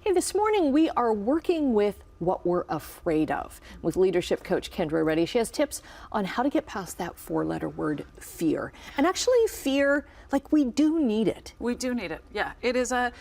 Hey, this morning we are working with what we're afraid of with leadership coach Kendra Reddy. She has tips on how to get past that four-letter word, fear. And actually fear, like, we do need it. We do need it. Yeah, it is a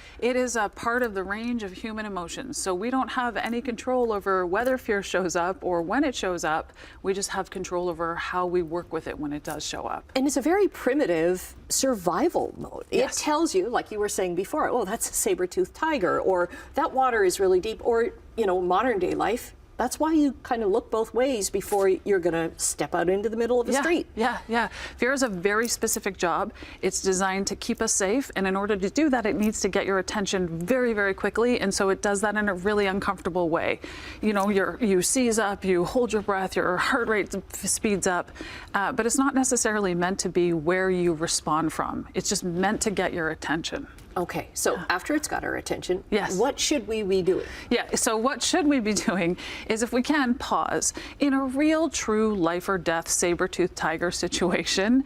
part of the range of human emotions. So we don't have any control over whether fear shows up or when it shows up. We just have control over how we work with it when it does show up. And it's a very primitive survival mode. Yes. It tells you, like you were saying before, oh, that's a saber-toothed tiger, or that water is really deep, or, you know, modern day life. That's why you kind of look both ways before you're going to step out into the middle of the street. Yeah. Fear is a very specific job. It's designed to keep us safe, and in order to do that, it needs to get your attention very, very quickly, and so it does that in a really uncomfortable way. You know, you seize up, you hold your breath, your heart rate speeds up, but it's not necessarily meant to be where you respond from. It's just meant to get your attention. Okay, so after it's got our attention, yes, what should we be doing? Yeah, so what should we be doing is, if we can, pause. In a real, true life or death saber-toothed tiger situation,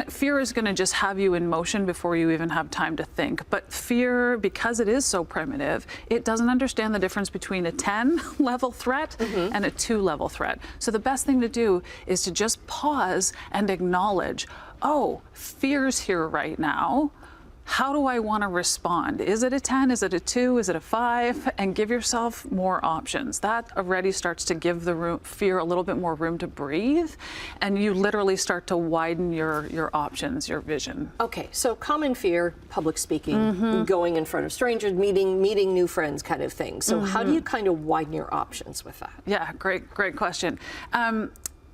fear is gonna just have you in motion before you even have time to think. But fear, because it is so primitive, it doesn't understand the difference between a 10-level threat and a 2-level threat. So the best thing to do is to just pause and acknowledge, oh, fear's here right now. How do I want to respond? Is it a 10? Is it a 2? Is it a 5? And give yourself more options. That already starts to give the fear a little bit more room to breathe, and you literally start to widen your options, your vision. Okay, so common fear, public speaking, going in front of strangers, meeting new friends kind of thing. So how do you kind of widen your options with that? Yeah, great question.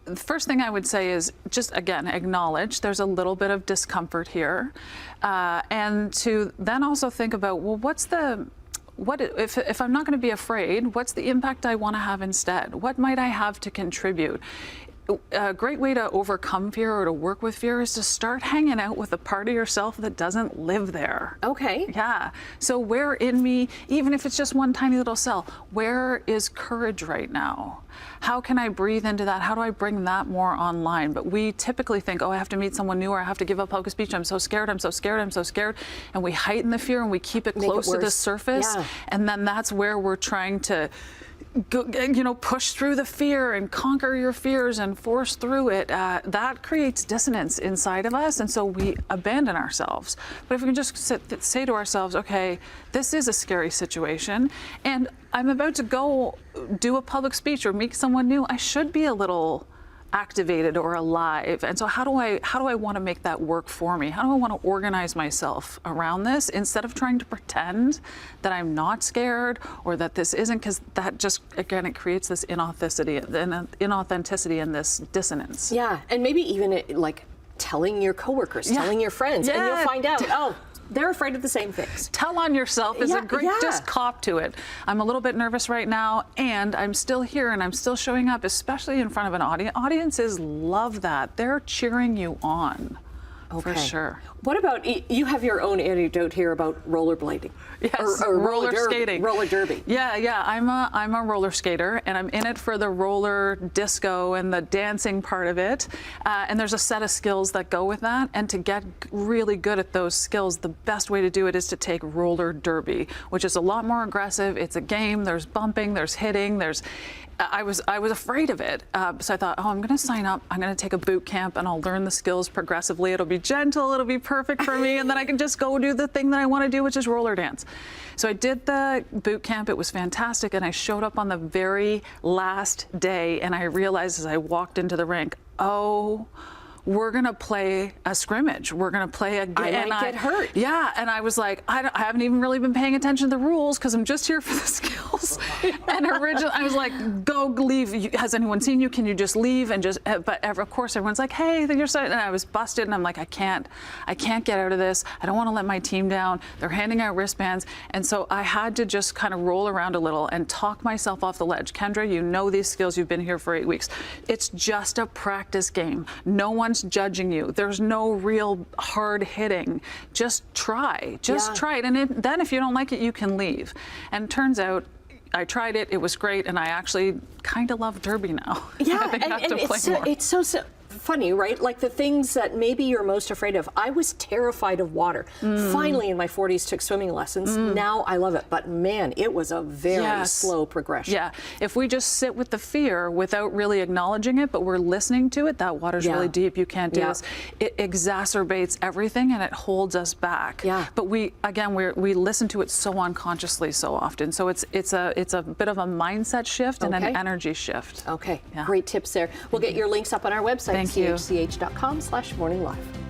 The first thing I would say is just, again, acknowledge there's a little bit of discomfort here, and to then also think about, well, if I'm not going to be afraid, what's the impact I want to have instead? What might I have to contribute? A great way to overcome fear or to work with fear is to start hanging out with a part of yourself that doesn't live there. Okay. Yeah. So where in me, even if it's just one tiny little cell, where is courage right now? How can I breathe into that? How do I bring that more online? But we typically think, oh, I have to meet someone new, or I have to give up public speech. I'm so scared. I'm so scared. I'm so scared. And we heighten the fear and we keep it close to the surface. Yeah. And then that's where we're trying to push through the fear and conquer your fears and force through it. That creates dissonance inside of us, and so we abandon ourselves. But if we can just say to ourselves, okay, this is a scary situation, and I'm about to go do a public speech or meet someone new, I should be a little activated or alive. And so how do I want to make that work for me? How do I want to organize myself around this instead of trying to pretend that I'm not scared or that this isn't, because that just, again, it creates this inauthenticity and this dissonance. Yeah, and maybe even like telling your coworkers, telling your friends, and you'll find out, oh, they're afraid of the same things. Tell on yourself is a great, just cop to it. I'm a little bit nervous right now, and I'm still here, and I'm still showing up, especially in front of an audience. Audiences love that. They're cheering you on. Okay. For sure. What about, you have your own anecdote here about rollerblading. Yes, or roller skating. Roller derby. Yeah, I'm a roller skater, and I'm in it for the roller disco and the dancing part of it. And there's a set of skills that go with that. And to get really good at those skills, the best way to do it is to take roller derby, which is a lot more aggressive. It's a game. There's bumping, there's hitting, I was afraid of it, so I thought, oh, I'm going to sign up. I'm going to take a boot camp, and I'll learn the skills progressively. It'll be gentle. It'll be perfect for me, and then I can just go do the thing that I want to do, which is roller dance. So I did the boot camp. It was fantastic, and I showed up on the very last day, and I realized as I walked into the rink, oh, we're going to play a scrimmage. We're going to play a game. I might get hurt. Yeah, and I was like, I haven't even really been paying attention to the rules because I'm just here for the skills. And originally, I was like, go leave. Has anyone seen you? Can you just leave? And just, but of course, everyone's like, hey, you're so, and I was busted, and I'm like, I can't get out of this. I don't want to let my team down. They're handing out wristbands. And so I had to just kind of roll around a little and talk myself off the ledge. Kendra, you know these skills. You've been here for 8 weeks. It's just a practice game. No one's judging you. There's no real hard hitting. Just try. Just try it. And then if you don't like it, you can leave. And it turns out I tried it. It was great. And I actually kind of love derby now. Yeah, I think I have to play more. It's so funny, right? Like the things that maybe you're most afraid of. I was terrified of water. Finally, in my 40s, took swimming lessons. Now I love it. But man, it was a very slow progression. Yeah. If we just sit with the fear without really acknowledging it, but we're listening to it, that water's really deep, you can't do this. It exacerbates everything and it holds us back. Yeah. But we listen to it so unconsciously so often. So it's a bit of a mindset shift and an energy shift. Okay. Great tips there. We'll get your links up on our website, Thank you. chch.com/morninglive.